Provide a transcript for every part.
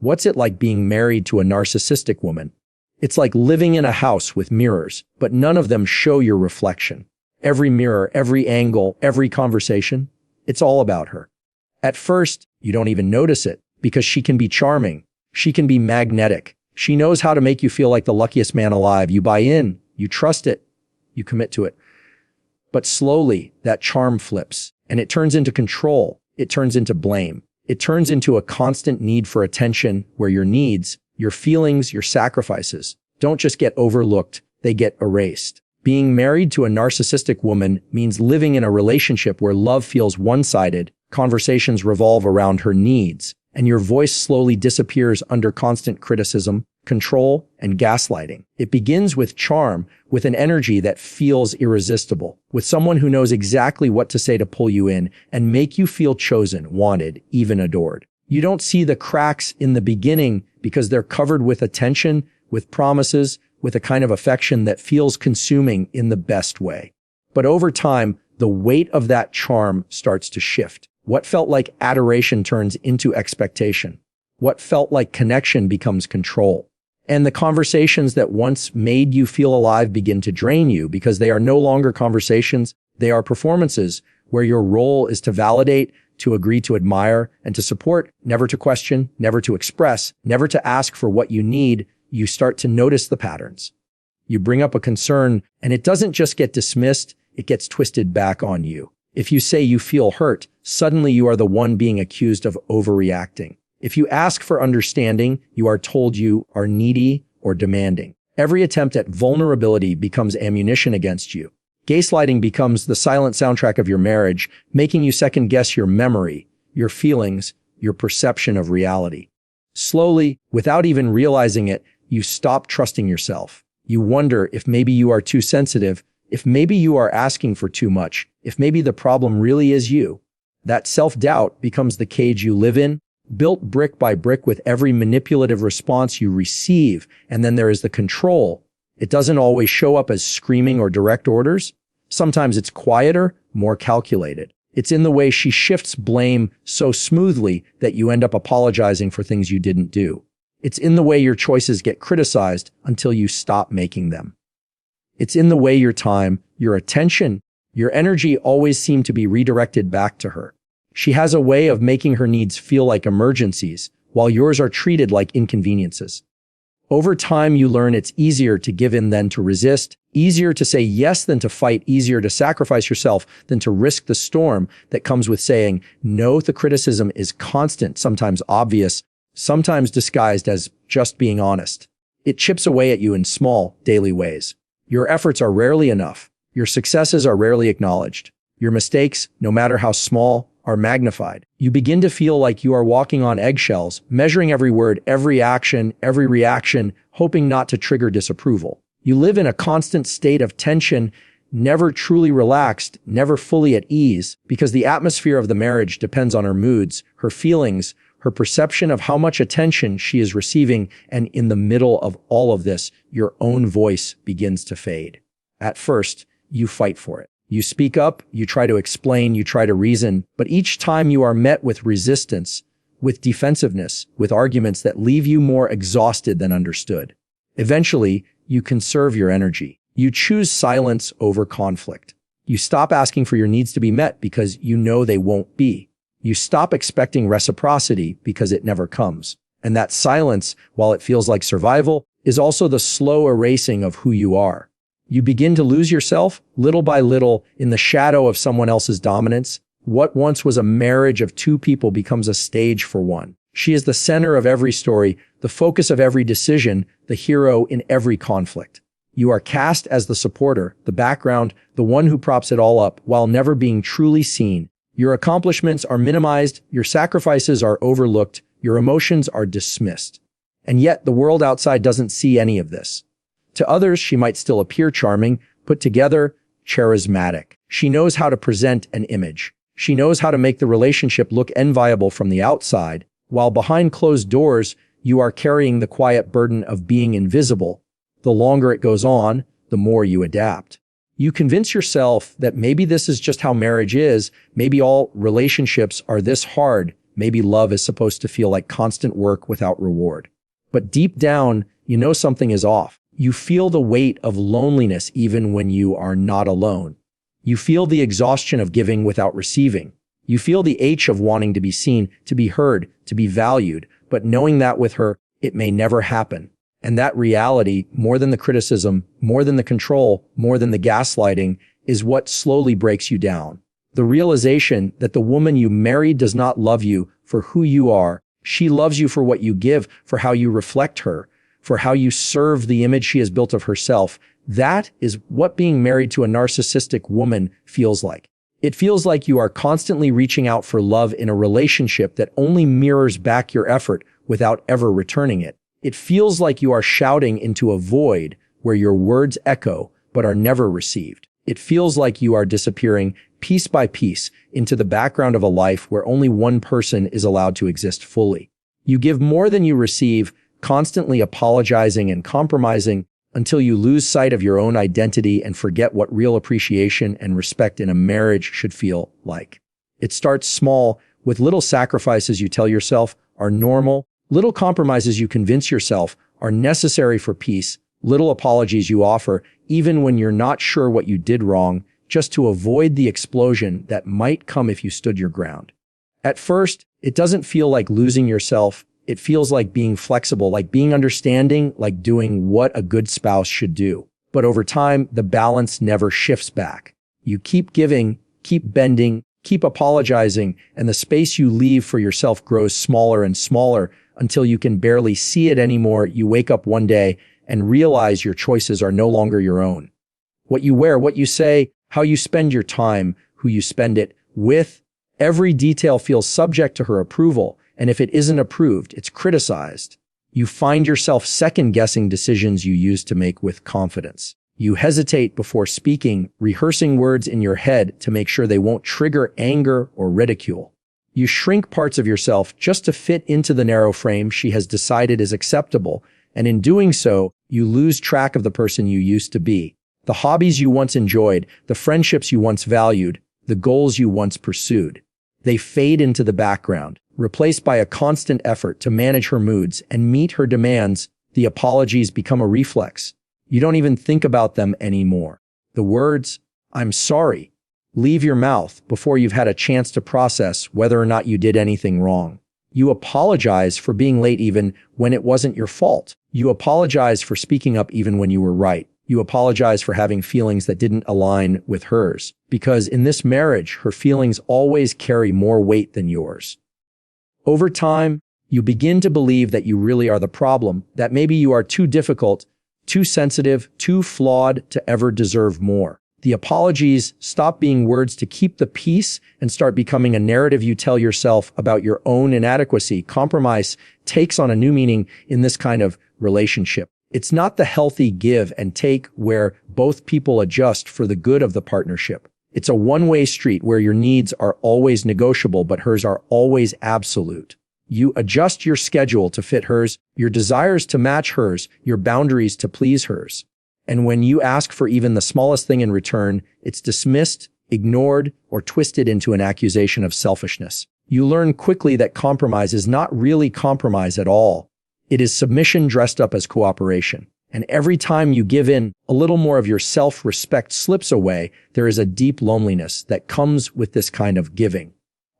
What's it like being married to a narcissistic woman? It's like living in a house with mirrors, but none of them show your reflection. Every mirror, every angle, every conversation, it's all about her. At first, you don't even notice it because she can be charming. She can be magnetic. She knows how to make you feel like the luckiest man alive. You buy in, you trust it, you commit to it. But slowly, that charm flips and it turns into control. It turns into blame. It turns into a constant need for attention where your needs, your feelings, your sacrifices don't just get overlooked, they get erased. Being married to a narcissistic woman means living in a relationship where love feels one-sided, conversations revolve around her needs, and your voice slowly disappears under constant criticism, control, and gaslighting. It begins with charm, with an energy that feels irresistible, with someone who knows exactly what to say to pull you in and make you feel chosen, wanted, even adored. You don't see the cracks in the beginning because they're covered with attention, with promises, with a kind of affection that feels consuming in the best way. But over time, the weight of that charm starts to shift. What felt like adoration turns into expectation. What felt like connection becomes control. And the conversations that once made you feel alive begin to drain you because they are no longer conversations, they are performances where your role is to validate, to agree, to admire, and to support, never to question, never to express, never to ask for what you need. You start to notice the patterns. You bring up a concern, and it doesn't just get dismissed, it gets twisted back on you. If you say you feel hurt, suddenly you are the one being accused of overreacting. If you ask for understanding, you are told you are needy or demanding. Every attempt at vulnerability becomes ammunition against you. Gaslighting becomes the silent soundtrack of your marriage, making you second-guess your memory, your feelings, your perception of reality. Slowly, without even realizing it, you stop trusting yourself. You wonder if maybe you are too sensitive, if maybe you are asking for too much, if maybe the problem really is you. That self-doubt becomes the cage you live in, built brick by brick with every manipulative response you receive, and then there is the control. It doesn't always show up as screaming or direct orders. Sometimes it's quieter, more calculated. It's in the way she shifts blame so smoothly that you end up apologizing for things you didn't do. It's in the way your choices get criticized until you stop making them. It's in the way your time, your attention, your energy always seem to be redirected back to her. She has a way of making her needs feel like emergencies, while yours are treated like inconveniences. Over time, you learn it's easier to give in than to resist, easier to say yes than to fight, easier to sacrifice yourself than to risk the storm that comes with saying no. The criticism is constant, sometimes obvious, sometimes disguised as just being honest. It chips away at you in small, daily ways. Your efforts are rarely enough. Your successes are rarely acknowledged. Your mistakes, no matter how small, are magnified. You begin to feel like you are walking on eggshells, measuring every word, every action, every reaction, hoping not to trigger disapproval. You live in a constant state of tension, never truly relaxed, never fully at ease, because the atmosphere of the marriage depends on her moods, her feelings, her perception of how much attention she is receiving, and in the middle of all of this, your own voice begins to fade. At first, you fight for it. You speak up, you try to explain, you try to reason, but each time you are met with resistance, with defensiveness, with arguments that leave you more exhausted than understood. Eventually, you conserve your energy. You choose silence over conflict. You stop asking for your needs to be met because you know they won't be. You stop expecting reciprocity because it never comes. And that silence, while it feels like survival, is also the slow erasing of who you are. You begin to lose yourself, little by little, in the shadow of someone else's dominance. What once was a marriage of two people becomes a stage for one. She is the center of every story, the focus of every decision, the hero in every conflict. You are cast as the supporter, the background, the one who props it all up, while never being truly seen. Your accomplishments are minimized, your sacrifices are overlooked, your emotions are dismissed. And yet, the world outside doesn't see any of this. To others, she might still appear charming, put together, charismatic. She knows how to present an image. She knows how to make the relationship look enviable from the outside, while behind closed doors, you are carrying the quiet burden of being invisible. The longer it goes on, the more you adapt. You convince yourself that maybe this is just how marriage is, maybe all relationships are this hard, Maybe love is supposed to feel like constant work without reward. But deep down, you know something is off. You feel the weight of loneliness even when you are not alone. You feel the exhaustion of giving without receiving. You feel the ache of wanting to be seen, to be heard, to be valued, but knowing that with her, it may never happen. And that reality, more than the criticism, more than the control, more than the gaslighting, is what slowly breaks you down. The realization that the woman you married does not love you for who you are. She loves you for what you give, for how you reflect her, for how you serve the image she has built of herself. That is what being married to a narcissistic woman feels like. It feels like you are constantly reaching out for love in a relationship that only mirrors back your effort without ever returning it. It feels like you are shouting into a void where your words echo but are never received. It feels like you are disappearing piece by piece into the background of a life where only one person is allowed to exist fully. You give more than you receive, constantly apologizing and compromising until you lose sight of your own identity and forget what real appreciation and respect in a marriage should feel like. It starts small, with little sacrifices you tell yourself are normal, little compromises you convince yourself are necessary for peace, little apologies you offer even when you're not sure what you did wrong, just to avoid the explosion that might come if you stood your ground. At first, it doesn't feel like losing yourself. It feels like being flexible, like being understanding, like doing what a good spouse should do. But over time, the balance never shifts back. You keep giving, keep bending, keep apologizing, and the space you leave for yourself grows smaller and smaller until you can barely see it anymore. You wake up one day and realize your choices are no longer your own. What you wear, what you say, how you spend your time, who you spend it with, every detail feels subject to her approval. And if it isn't approved, it's criticized. You find yourself second-guessing decisions you used to make with confidence. You hesitate before speaking, rehearsing words in your head to make sure they won't trigger anger or ridicule. You shrink parts of yourself just to fit into the narrow frame she has decided is acceptable, and in doing so, you lose track of the person you used to be. The hobbies you once enjoyed, the friendships you once valued, the goals you once pursued. They fade into the background, replaced by a constant effort to manage her moods and meet her demands. The apologies become a reflex. You don't even think about them anymore. The words, "I'm sorry," leave your mouth before you've had a chance to process whether or not you did anything wrong. You apologize for being late even when it wasn't your fault. You apologize for speaking up even when you were right. You apologize for having feelings that didn't align with hers. Because in this marriage, her feelings always carry more weight than yours. Over time, you begin to believe that you really are the problem, that maybe you are too difficult, too sensitive, too flawed to ever deserve more. The apologies stop being words to keep the peace and start becoming a narrative you tell yourself about your own inadequacy. Compromise takes on a new meaning in this kind of relationship. It's not the healthy give and take where both people adjust for the good of the partnership. It's a one-way street where your needs are always negotiable, but hers are always absolute. You adjust your schedule to fit hers, your desires to match hers, your boundaries to please hers. And when you ask for even the smallest thing in return, it's dismissed, ignored, or twisted into an accusation of selfishness. You learn quickly that compromise is not really compromise at all. It is submission dressed up as cooperation. And every time you give in, a little more of your self-respect slips away. There is a deep loneliness that comes with this kind of giving.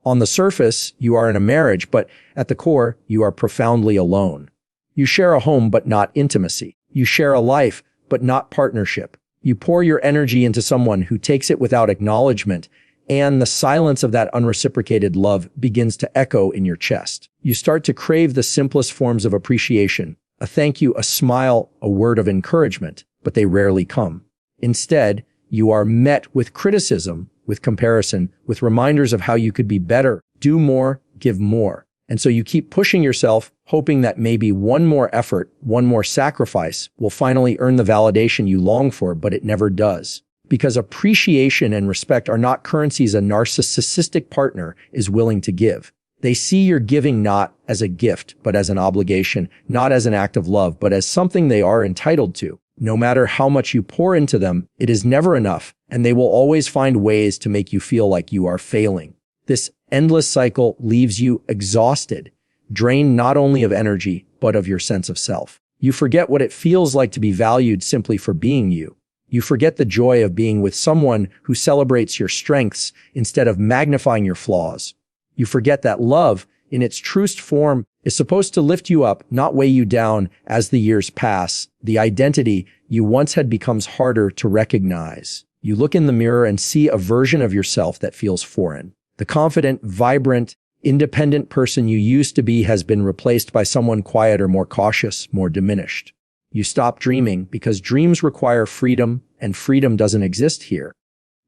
On the surface, you are in a marriage, but at the core, you are profoundly alone. You share a home, but not intimacy. You share a life, but not partnership. You pour your energy into someone who takes it without acknowledgement, and the silence of that unreciprocated love begins to echo in your chest. You start to crave the simplest forms of appreciation, a thank you, a smile, a word of encouragement, but they rarely come. Instead, you are met with criticism, with comparison, with reminders of how you could be better, do more, give more. And so you keep pushing yourself, hoping that maybe one more effort, one more sacrifice will finally earn the validation you long for, but it never does. Because appreciation and respect are not currencies a narcissistic partner is willing to give. They see your giving not as a gift, but as an obligation, not as an act of love, but as something they are entitled to. No matter how much you pour into them, it is never enough, and they will always find ways to make you feel like you are failing. This endless cycle leaves you exhausted, drained not only of energy, but of your sense of self. You forget what it feels like to be valued simply for being you. You forget the joy of being with someone who celebrates your strengths instead of magnifying your flaws. You forget that love, in its truest form, is supposed to lift you up, not weigh you down. As the years pass, the identity you once had becomes harder to recognize. You look in the mirror and see a version of yourself that feels foreign. The confident, vibrant, independent person you used to be has been replaced by someone quieter, more cautious, more diminished. You stop dreaming because dreams require freedom, and freedom doesn't exist here.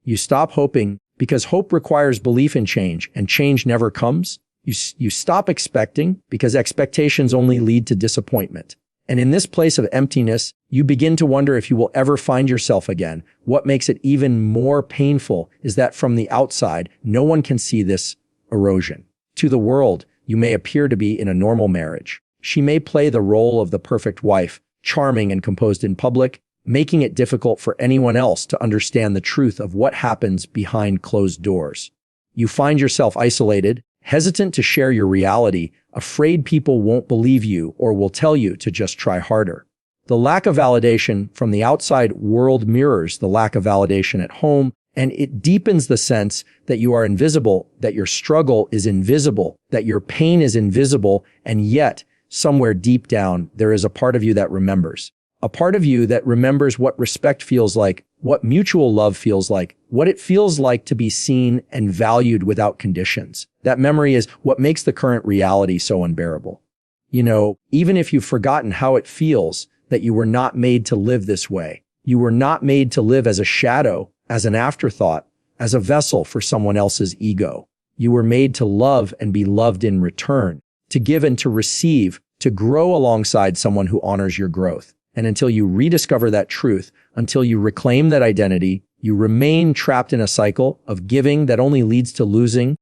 You stop hoping because hope requires belief in change, and change never comes. You stop expecting because expectations only lead to disappointment. And in this place of emptiness, you begin to wonder if you will ever find yourself again. What makes it even more painful is that from the outside, no one can see this erosion. To the world, you may appear to be in a normal marriage. She may play the role of the perfect wife, charming and composed in public, making it difficult for anyone else to understand the truth of what happens behind closed doors. You find yourself isolated, hesitant to share your reality, afraid people won't believe you or will tell you to just try harder. The lack of validation from the outside world mirrors the lack of validation at home, and it deepens the sense that you are invisible, that your struggle is invisible, that your pain is invisible, and yet, somewhere deep down, there is a part of you that remembers. A part of you that remembers what respect feels like, what mutual love feels like, what it feels like to be seen and valued without conditions. That memory is what makes the current reality so unbearable. You know, even if you've forgotten how it feels that you were not made to live this way. You were not made to live as a shadow, as an afterthought, as a vessel for someone else's ego. You were made to love and be loved in return, to give and to receive, to grow alongside someone who honors your growth. And until you rediscover that truth, until you reclaim that identity, you remain trapped in a cycle of giving that only leads to losing,